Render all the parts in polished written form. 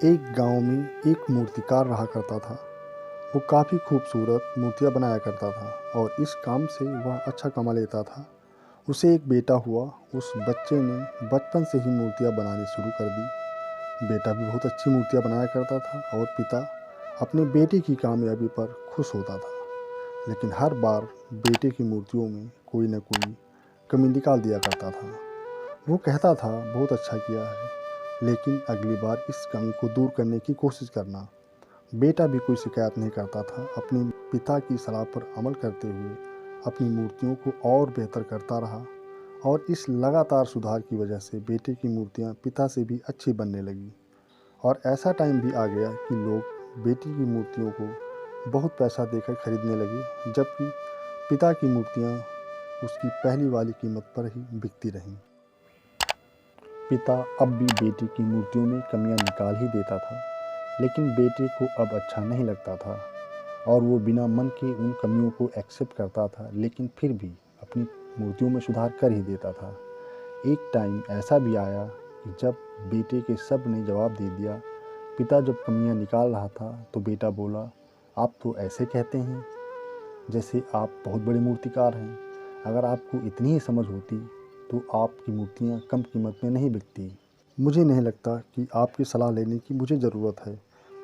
एक गांव में एक मूर्तिकार रहा करता था। वो काफ़ी खूबसूरत मूर्तियाँ बनाया करता था और इस काम से वह अच्छा कमा लेता था। उसे एक बेटा हुआ। उस बच्चे ने बचपन से ही मूर्तियाँ बनानी शुरू कर दी। बेटा भी बहुत अच्छी मूर्तियाँ बनाया करता था और पिता अपने बेटे की कामयाबी पर खुश होता था। लेकिन हर बार बेटे की मूर्तियों में कोई न कोई कमी निकाल दिया करता था। वो कहता था, बहुत अच्छा किया है, लेकिन अगली बार इस कमी को दूर करने की कोशिश करना। बेटा भी कोई शिकायत नहीं करता था। अपने पिता की सलाह पर अमल करते हुए अपनी मूर्तियों को और बेहतर करता रहा और इस लगातार सुधार की वजह से बेटे की मूर्तियां पिता से भी अच्छी बनने लगी। और ऐसा टाइम भी आ गया कि लोग बेटी की मूर्तियों को बहुत पैसा देकर खरीदने लगे, जबकि पिता की मूर्तियां उसकी पहली वाली कीमत पर ही बिकती रहीं। पिता अब भी बेटी की मूर्तियों में कमियां निकाल ही देता था, लेकिन बेटे को अब अच्छा नहीं लगता था और वो बिना मन के उन कमियों को एक्सेप्ट करता था, लेकिन फिर भी अपनी मूर्तियों में सुधार कर ही देता था। एक टाइम ऐसा भी आया कि जब बेटे के सब ने जवाब दे दिया। पिता जब कमियां निकाल रहा था तो बेटा बोला, आप तो ऐसे कहते हैं जैसे आप बहुत बड़े मूर्तिकार हैं। अगर आपको इतनी ही समझ होती तो आपकी मूर्तियाँ कम कीमत में नहीं बिकती। मुझे नहीं लगता कि आपकी सलाह लेने की मुझे ज़रूरत है।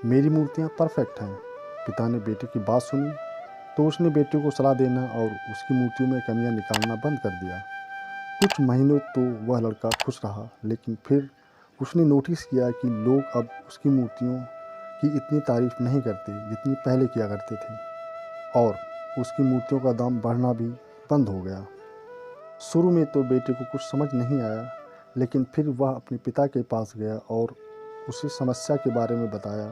मेरी मूर्तियाँ परफेक्ट हैं। पिता ने बेटे की बात सुनी तो उसने बेटे को सलाह देना और उसकी मूर्तियों में कमियां निकालना बंद कर दिया। कुछ महीनों तो वह लड़का खुश रहा, लेकिन फिर उसने नोटिस किया कि लोग अब उसकी मूर्तियों की इतनी तारीफ नहीं करते जितनी पहले किया करते थे और उसकी मूर्तियों का दाम बढ़ना भी बंद हो गया। शुरू में तो बेटे को कुछ समझ नहीं आया, लेकिन फिर वह अपने पिता के पास गया और उसे समस्या के बारे में बताया।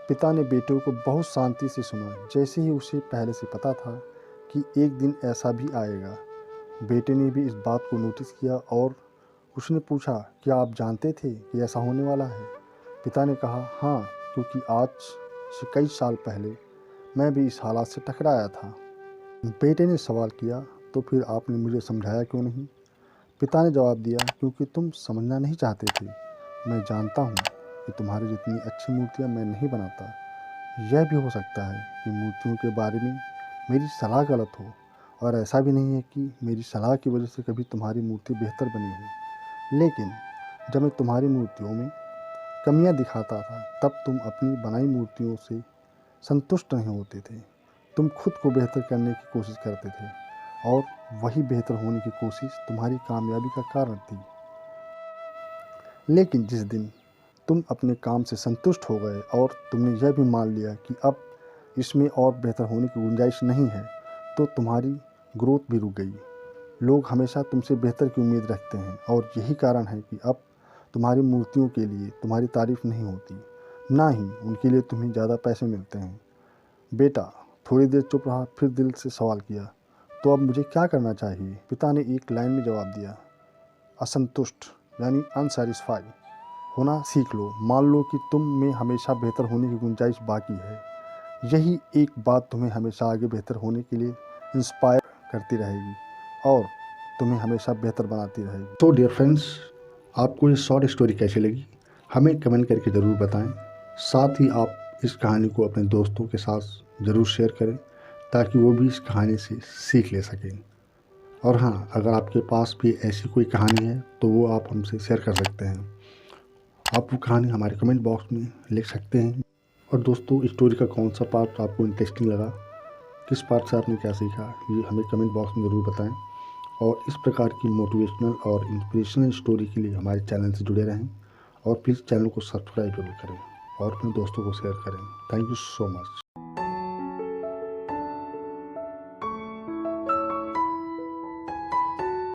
पिता ने बेटे को बहुत शांति से सुना, जैसे ही उसे पहले से पता था कि एक दिन ऐसा भी आएगा। बेटे ने भी इस बात को नोटिस किया और उसने पूछा, क्या आप जानते थे कि ऐसा होने वाला है? पिता ने कहा, हाँ, क्योंकि आज से कई साल पहले मैं भी इस हालात से टकराया था। बेटे ने सवाल किया, तो फिर आपने मुझे समझाया क्यों नहीं? पिता ने जवाब दिया, क्योंकि तुम समझना नहीं चाहते थे। मैं जानता हूँ कि तुम्हारी जितनी अच्छी मूर्तियाँ मैं नहीं बनाता। यह भी हो सकता है कि मूर्तियों के बारे में मेरी सलाह गलत हो, और ऐसा भी नहीं है कि मेरी सलाह की वजह से कभी तुम्हारी मूर्ति बेहतर बनी हो। लेकिन जब मैं तुम्हारी मूर्तियों में कमियां दिखाता था, तब तुम अपनी बनाई मूर्तियों से संतुष्ट नहीं होते थे। तुम खुद को बेहतर करने की कोशिश करते थे और वही बेहतर होने की कोशिश तुम्हारी कामयाबी का कारण थी। लेकिन जिस दिन तुम अपने काम से संतुष्ट हो गए और तुमने यह भी मान लिया कि अब इसमें और बेहतर होने की गुंजाइश नहीं है, तो तुम्हारी ग्रोथ भी रुक गई। लोग हमेशा तुमसे बेहतर की उम्मीद रखते हैं और यही कारण है कि अब तुम्हारी मूर्तियों के लिए तुम्हारी तारीफ नहीं होती, ना ही उनके लिए तुम्हें ज़्यादा पैसे मिलते हैं। बेटा थोड़ी देर चुप रहा, फिर दिल से सवाल किया, तो अब मुझे क्या करना चाहिए? पिता ने एक लाइन में जवाब दिया, असंतुष्ट यानी अनसेटिस्फाई होना सीख लो। मान लो कि तुम में हमेशा बेहतर होने की गुंजाइश बाकी है। यही एक बात तुम्हें हमेशा आगे बेहतर होने के लिए इंस्पायर करती रहेगी और तुम्हें हमेशा बेहतर बनाती रहेगी। तो डियर फ्रेंड्स, आपको ये शॉर्ट स्टोरी कैसी लगी हमें कमेंट करके ज़रूर बताएं। साथ ही आप इस कहानी को अपने दोस्तों के साथ ज़रूर शेयर करें, ताकि वो भी इस कहानी से सीख ले सकें। और हाँ, अगर आपके पास भी ऐसी कोई कहानी है तो वो आप हमसे शेयर कर सकते हैं। आप वो कहानी हमारे कमेंट बॉक्स में लिख सकते हैं। और दोस्तों, स्टोरी का कौन सा पार्ट आपको इंटरेस्टिंग लगा, किस पार्ट से आपने क्या सीखा, ये हमें कमेंट बॉक्स में ज़रूर बताएं। और इस प्रकार की मोटिवेशनल और इंस्पिरेशनल स्टोरी के लिए हमारे चैनल से जुड़े रहें और प्लीज़ चैनल को सब्सक्राइब जरूर करें और अपने दोस्तों को शेयर करें। Thank you so much.